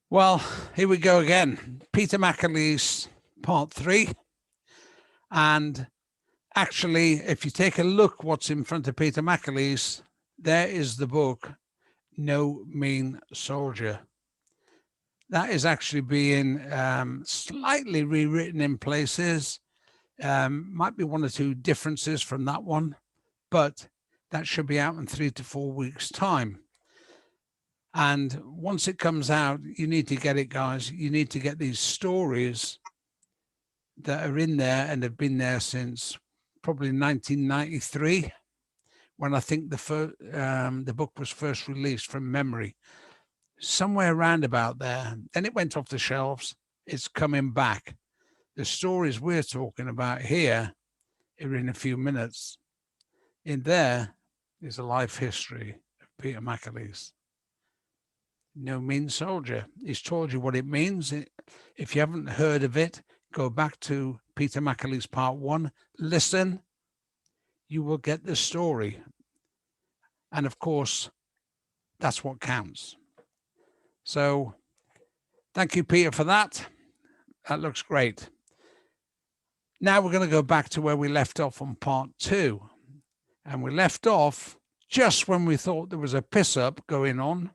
Well, here we go again. Peter McAleese, part 3. And actually, if you take a look what's in front of Peter McAleese, there is the book, No Mean Soldier. That is actually being slightly rewritten in places. Might be one or two differences from that one, but that should be out in 3 to 4 weeks' time. And once it comes out, you need to get it, guys. You need to get these stories that are in there and have been there since probably 1993, when I think the book was first released from memory. Somewhere around about there. Then it went off the shelves. It's coming back. The stories we're talking about here are in a few minutes. In there is a life history of Peter McAleese. No Mean Soldier. He's told you what it means. If you haven't heard of it, go back to Peter McAleese part 1. Listen. You will get the story. And of course, that's what counts. So thank you, Peter, for that. That looks great. Now we're going to go back to where we left off on part 2. And we left off just when we thought there was a piss up going on.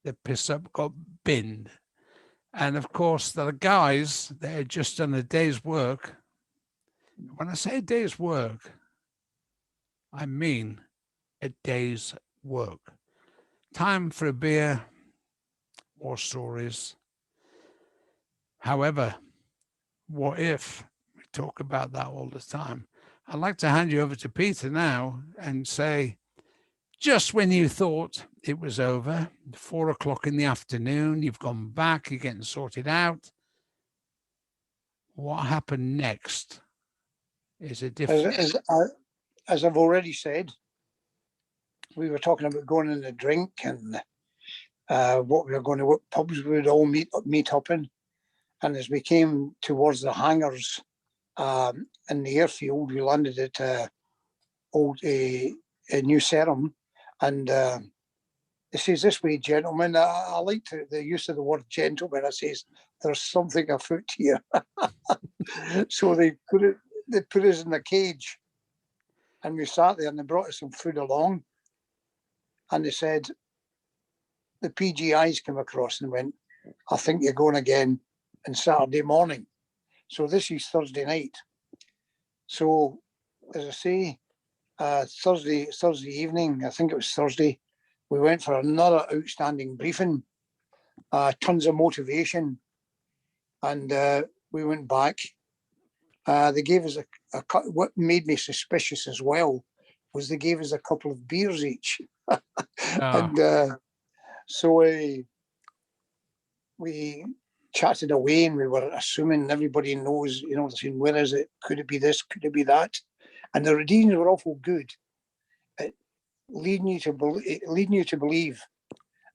The piss up got binned. And of course, the guys that had just done a day's work. When I say a day's work, I mean a day's work. Time for a beer, more stories. However, what if? We talk about that all the time. I'd like to hand you over to Peter now and say, just when you thought it was over, 4 o'clock in the afternoon, you've gone back, you're getting sorted out. What happened next is a different... As I've already said, we were talking about going in a drink and what we were going to, what pubs we would all meet up in. And as we came towards the hangars in the airfield, we landed at New Serum. And it says, "This way, gentlemen." I liked the use of the word gentleman. It says, "There's something afoot here." So they put us in the cage. And we sat there and they brought us some food along. And they said, the PGIs came across and went, "I think you're going again on Saturday morning." So this is Thursday night. So, as I say, Thursday evening, I think it was Thursday, we went for another outstanding briefing, tons of motivation. And we went back. They gave us what made me suspicious as well was they gave us a couple of beers each. And so we chatted away and we were assuming everybody knows, saying, where is it? Could it be this? Could it be that? And the readings were awful good, leading you to believe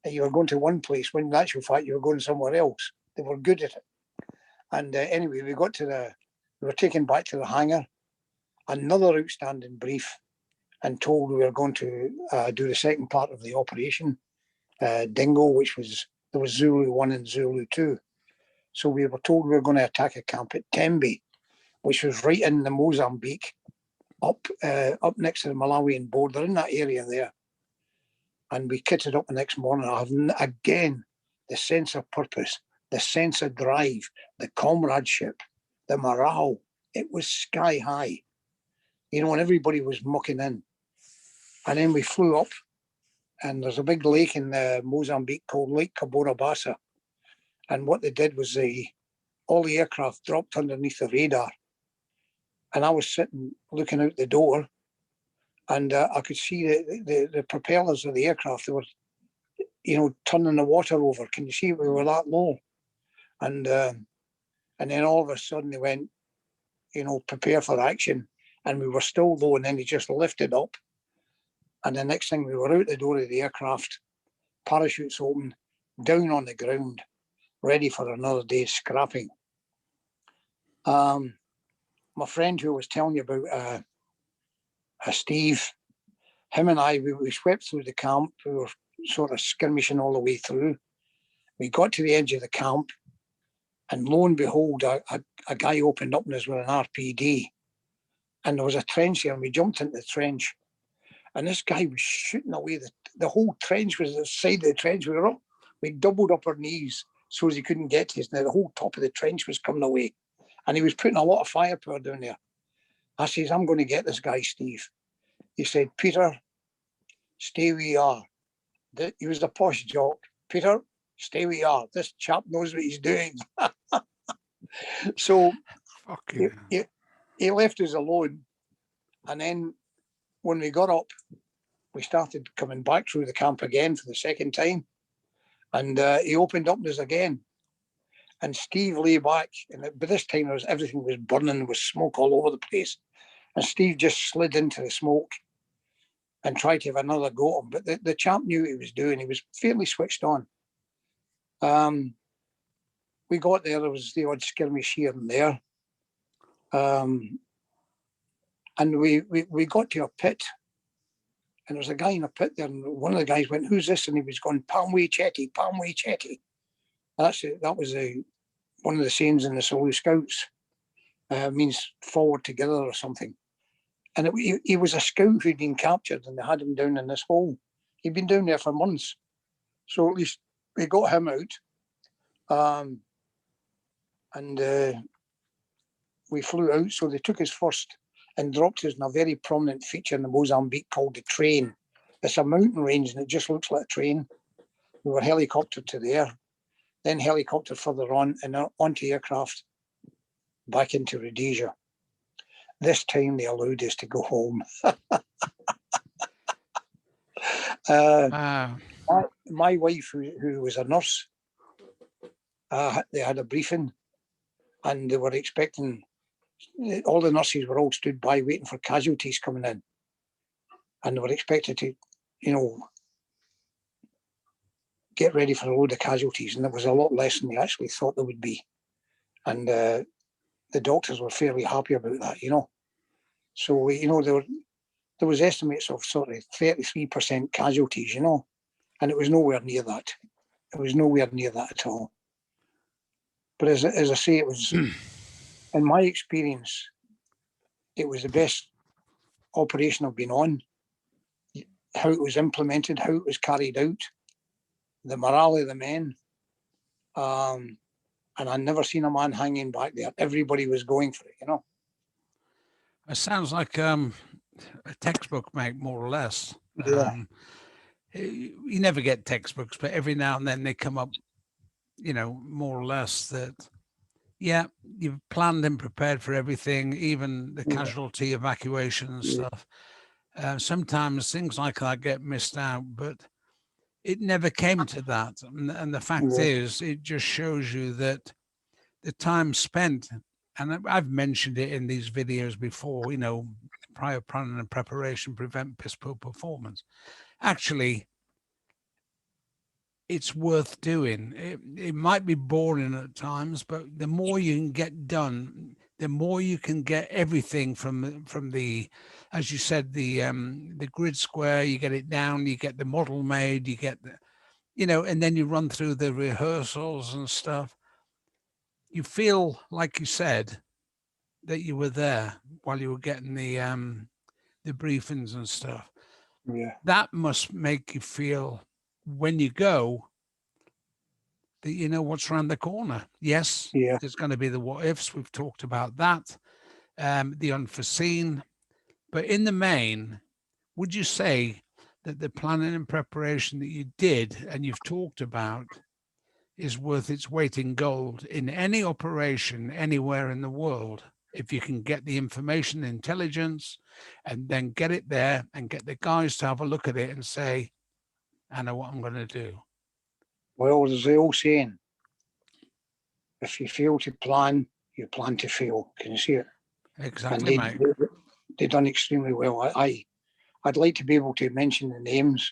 that you were going to one place when in actual fact you were going somewhere else. They were good at it. And anyway, we were taken back to the hangar, another outstanding brief, and told we were going to do the second part of the operation, Dingo, there was Zulu 1 and Zulu 2. So we were told we were going to attack a camp at Tembe, which was right in the Mozambique, up next to the Malawian border, in that area there. And we kitted up the next morning. I have, again, the sense of purpose, the sense of drive, the comradeship, the morale. It was sky high, and everybody was mucking in. And then we flew up, and there's a big lake in Mozambique called Lake Cabora Bassa. And what they did was all the aircraft dropped underneath the radar. And I was sitting looking out the door, and I could see the propellers of the aircraft. They were, turning the water over. Can you see we were that low? And then all of a sudden they went, prepare for action. And we were still low, and then they just lifted up. And the next thing, we were out the door of the aircraft, parachutes open, down on the ground, ready for another day's scrapping. My friend who I was telling you about, Steve, him and I, we swept through the camp. We were sort of skirmishing all the way through. We got to the edge of the camp, and lo and behold, a guy opened up on us with an RPD, and there was a trench here, and we jumped into the trench, and this guy was shooting away. The whole trench was the side of the trench. We doubled up our knees so as he couldn't get to us. Now the whole top of the trench was coming away, and he was putting a lot of firepower down there. I says, I'm going to get this guy, Steve. He said, Peter, stay where you are. He was a posh jock. Peter, stay where you are. This chap knows what he's doing. So he left us alone. And then when we got up, we started coming back through the camp again for the second time. And he opened up on us again. And Steve lay back. And by this time, everything was burning. There was smoke all over the place. And Steve just slid into the smoke and tried to have another go at him. But the chap knew what he was doing. He was fairly switched on. We got there was the odd skirmish here and there. And we got to a pit. And there was a guy in a pit there. And one of the guys went, who's this? And he was going, Palmway Chetty, Palmway Chetty. That was one of the sayings in the Sulu Scouts. Means forward together or something. And he was a scout who'd been captured, and they had him down in this hole. He'd been down there for months. So at least we got him out. And we flew out. So they took us first and dropped us in a very prominent feature in the Mozambique called the Train. It's a mountain range, and it just looks like a train. We were helicoptered to there, then helicoptered further on, and onto aircraft back into Rhodesia. This time they allowed us to go home. My wife, who was a nurse, they had a briefing, and they were expecting, all the nurses were all stood by waiting for casualties coming in. And they were expected to, get ready for a load of casualties. And there was a lot less than they actually thought there would be. And the doctors were fairly happy about that, So, there was estimates of sort of 33% casualties, and it was nowhere near that. It was nowhere near that at all. But as I say, it was, in my experience, it was the best operation I've been on. How it was implemented, how it was carried out, the morale of the men. And I'd never seen a man hanging back there. Everybody was going for it, It sounds like a textbook, mate, more or less. Yeah. You never get textbooks, but every now and then they come up, more or less that, yeah, you've planned and prepared for everything, even the casualty evacuation and stuff. Sometimes things like that get missed out, but it never came to that. And the fact is, it just shows you that the time spent, and I've mentioned it in these videos before, prior planning and preparation prevent piss poor performance. Actually, it's worth doing. It might be boring at times, but the more you can get done, the more you can get everything from the, as you said, the grid square. You get it down, you get the model made, you get the, and then you run through the rehearsals and stuff. You feel, like you said, that you were there while you were getting the briefings and stuff. Yeah. That must make you feel, when you go, that you know what's around the corner. Yes, there's going to be the what ifs. We've talked about that, the unforeseen. But in the main, would you say that the planning and preparation that you did and you've talked about is worth its weight in gold in any operation anywhere in the world, if you can get the information, intelligence, and then get it there and get the guys to have a look at it and say, I know what I'm going to do? Well, there's the old saying, if you fail to plan, you plan to fail. Can you see it? Exactly, and they've done extremely well. I'd like to be able to mention the names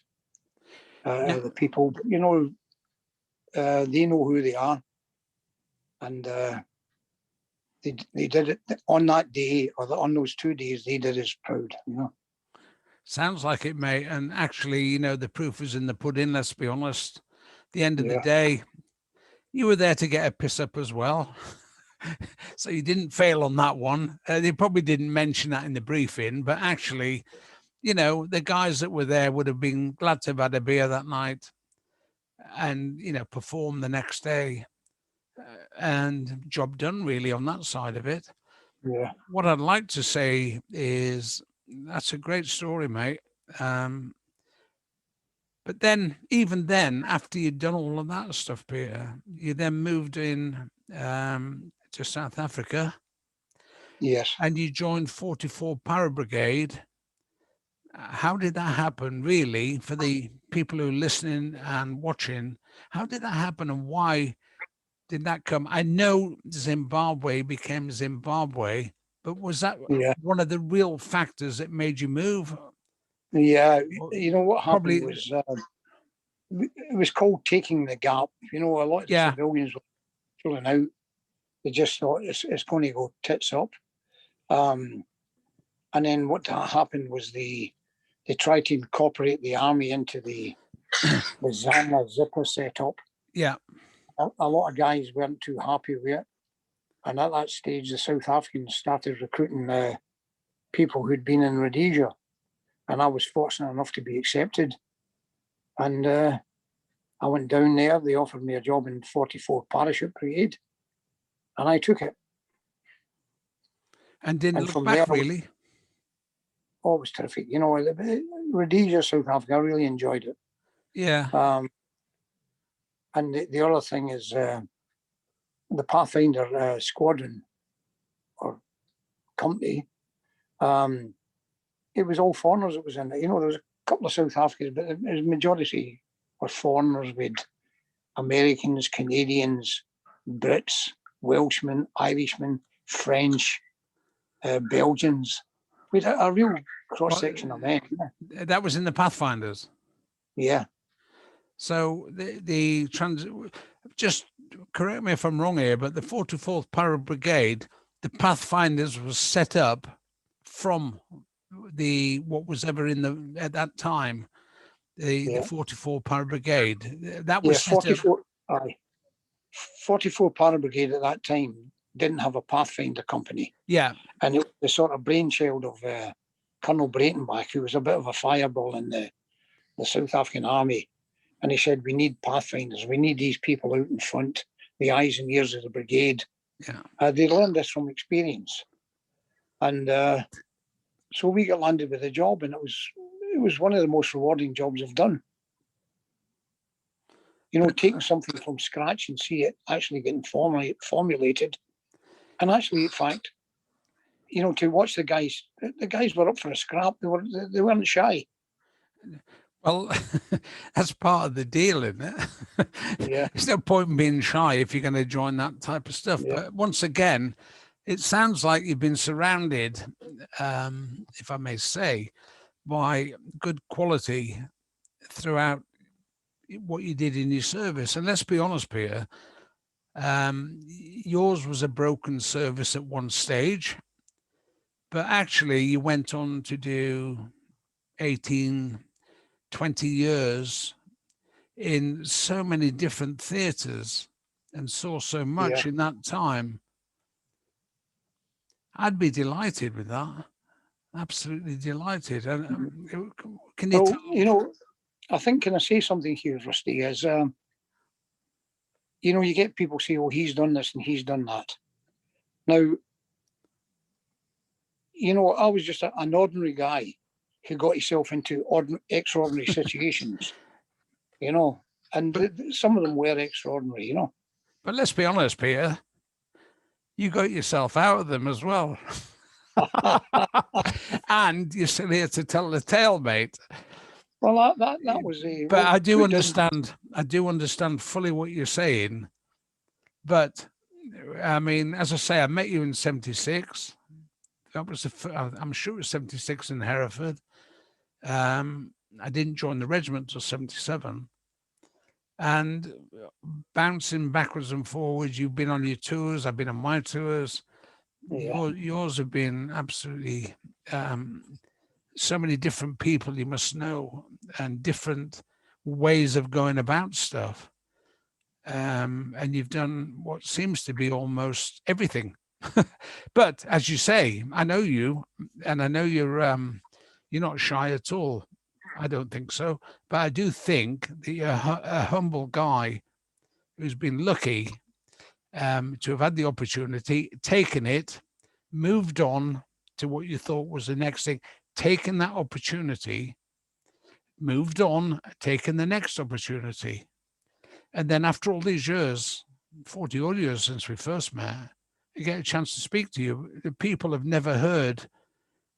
of the people, but, they know who they are, and they did it on that day, or on those 2 days. They did us proud. Sounds like it, mate. And actually, the proof is in the pudding. Let's be honest. At the end of the day, You were there to get a piss up as well. So you didn't fail on that one. They probably didn't mention that in the briefing, but actually, you know, the guys that were there would have been glad to have had a beer that night and, you know, perform the next day. And job done really on that side of it. Yeah. What I'd like to say is that's a great story, mate. But then, even then, after you'd done all of that stuff, Peter, you then moved in to South Africa. Yes. And you joined 44 Para Brigade. How did that happen, really, for the people who are listening and watching? How did that happen, and why did that come? I know Zimbabwe became Zimbabwe, but was that one of the real factors that made you move? Yeah, you know what happened Probably was it was called taking the gap. You know, a lot of civilians were pulling out. They just thought it's going to go tits up. And then what happened was they tried to incorporate the army into the Zama Zipper setup. Yeah. A lot of guys weren't too happy with it. And at that stage, the South Africans started recruiting people who'd been in Rhodesia. And I was fortunate enough to be accepted. And I went down there. They offered me a job in 44 Parachute Brigade. And I took it. And didn't look back, really? Oh, it was terrific. You know, Rhodesia, South Africa, I really enjoyed it. Yeah. And the other thing is the Pathfinder squadron or company, it was all foreigners that was in it. You know, there was a couple of South Africans, but the majority were foreigners with Americans, Canadians, Brits, Welshmen, Irishmen, French, Belgians. We had a real cross-section of men. That was in the Pathfinders? Yeah. So just correct me if I'm wrong here, but the 44th Para Brigade, the Pathfinders was set up from what was ever at that time, the 44 Para Brigade. That was 44. 44 Para Brigade at that time didn't have a Pathfinder company. Yeah. And it was the sort of brainchild of Colonel Breitenbach, who was a bit of a fireball in the South African army. And he said, we need Pathfinders. We need these people out in front, the eyes and ears of the brigade. Yeah. They learned this from experience. And so we got landed with a job, and it was one of the most rewarding jobs I've done. You know, taking something from scratch and see it actually getting formulated. And actually, in fact, you know, to watch the guys were up for a scrap. They weren't shy. Well, that's part of the deal, isn't it? Yeah. There's no point in being shy if you're going to join that type of stuff. Yeah. But once again, it sounds like you've been surrounded, if I may say, by good quality throughout what you did in your service. And let's be honest, Peter, yours was a broken service at one stage, but actually you went on to do 20 years in so many different theatres and saw so much in that time. I'd be delighted with that. Absolutely delighted. And can you tell? You know, I think, can I say something here, Rusty, is, you know, you get people say, oh, he's done this and he's done that. Now, you know, I was just an ordinary guy who got himself into extraordinary situations, you know, and some of them were extraordinary, you know. But let's be honest, Peter, you got yourself out of them as well. And you're still here to tell the tale, mate. Well, that was a... But I do understand fully what you're saying. But, I mean, as I say, I met you in 76. That was I'm sure it was 76 in Hereford. I didn't join the regiment till 77. And bouncing backwards and forwards, you've been on your tours, I've been on my tours. Yeah. Yours have been absolutely so many different people you must know and different ways of going about stuff. and you've done what seems to be almost everything. But as you say, I know you, and I know you're not shy at all. I don't think so, but I do think that you're a humble guy who's been lucky to have had the opportunity, taken it, moved on to what you thought was the next thing, taken that opportunity, moved on, taken the next opportunity. And then after all these years, 40 odd years since we first met, you get a chance to speak to you. The people have never heard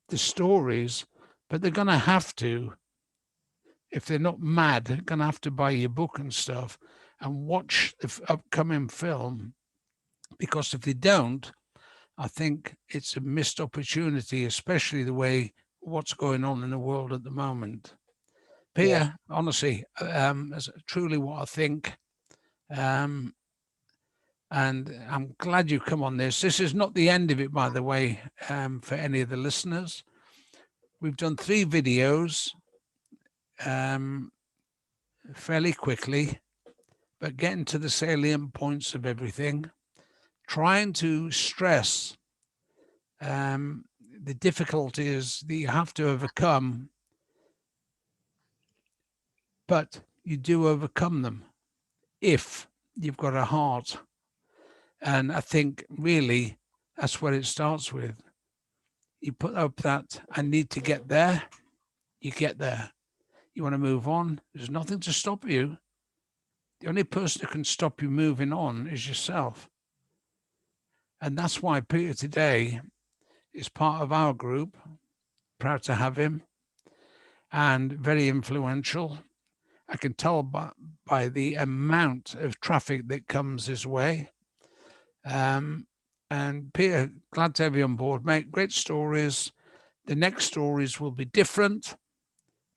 the stories, but they're going to have to, if they're not mad, they're going to have to buy your book and stuff and watch the upcoming film. Because if they don't, I think it's a missed opportunity, especially the way what's going on in the world at the moment. Peter, Yeah. honestly, that's truly what I think. And I'm glad you come on this. This is not the end of it, by the way, for any of the listeners. We've done 3 videos fairly quickly, but getting to the salient points of everything, trying to stress the difficulties that you have to overcome, but you do overcome them if you've got a heart. And I think really that's what it starts with. You put up that, I need to get there, you get there. You want to move on, there's nothing to stop you. The only person who can stop you moving on is yourself. And that's why Peter today is part of our group. Proud to have him, and very influential. I can tell by the amount of traffic that comes his way. And Peter, glad to have you on board, mate. Great stories. The next stories will be different,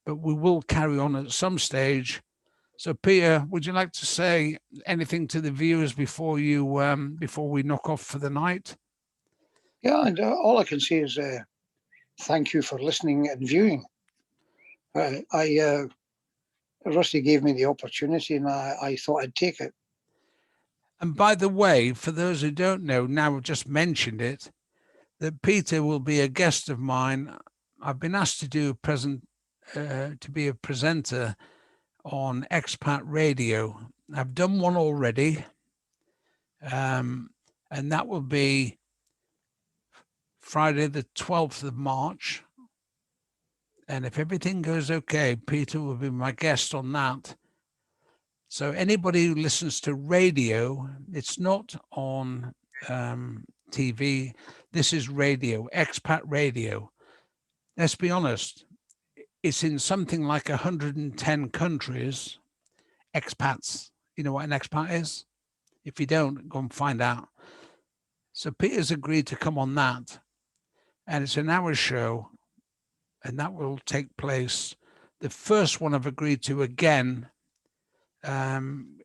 but we will carry on at some stage. So, Peter, would you like to say anything to the viewers before we knock off for the night? Yeah, and all I can say is thank you for listening and viewing. Rusty gave me the opportunity, and I thought I'd take it. And by the way, for those who don't know, now I've just mentioned it, that Peter will be a guest of mine. I've been asked to do to be a presenter on Expat Radio. I've done one already, and that will be Friday the 12th of March. And if everything goes okay, Peter will be my guest on that. So anybody who listens to radio, it's not on TV. This is radio, Expat Radio. Let's be honest, it's in something like 110 countries, expats. You know what an expat is? If you don't, go and find out. So Peter's agreed to come on that, and it's an hour show, and that will take place. The first one I've agreed to again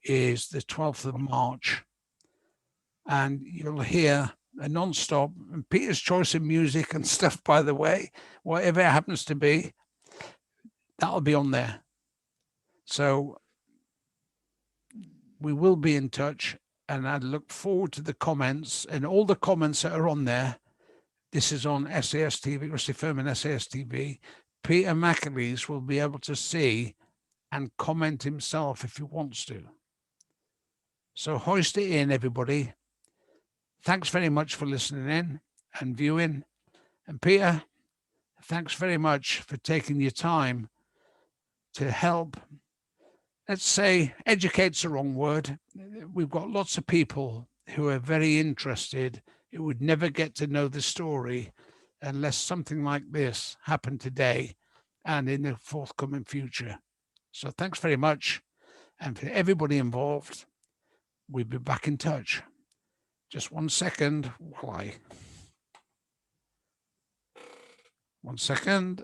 is the 12th of March, and you'll hear a non-stop, and Peter's choice of music and stuff, by the way, whatever it happens to be, that'll be on there. So we will be in touch, and I look forward to the comments, and all the comments that are on there. This is on SAS TV, Rusty Firmin, SAS TV. Peter McAleese will be able to see and comment himself if he wants to. So hoist it in, everybody. Thanks very much for listening in and viewing. And Peter, thanks very much for taking your time to help. Let's say educate's the wrong word. We've got lots of people who are very interested, who would never get to know the story unless something like this happened today and in the forthcoming future. So thanks very much. And for everybody involved, we'll be back in touch. Just 1 second while I... 1 second.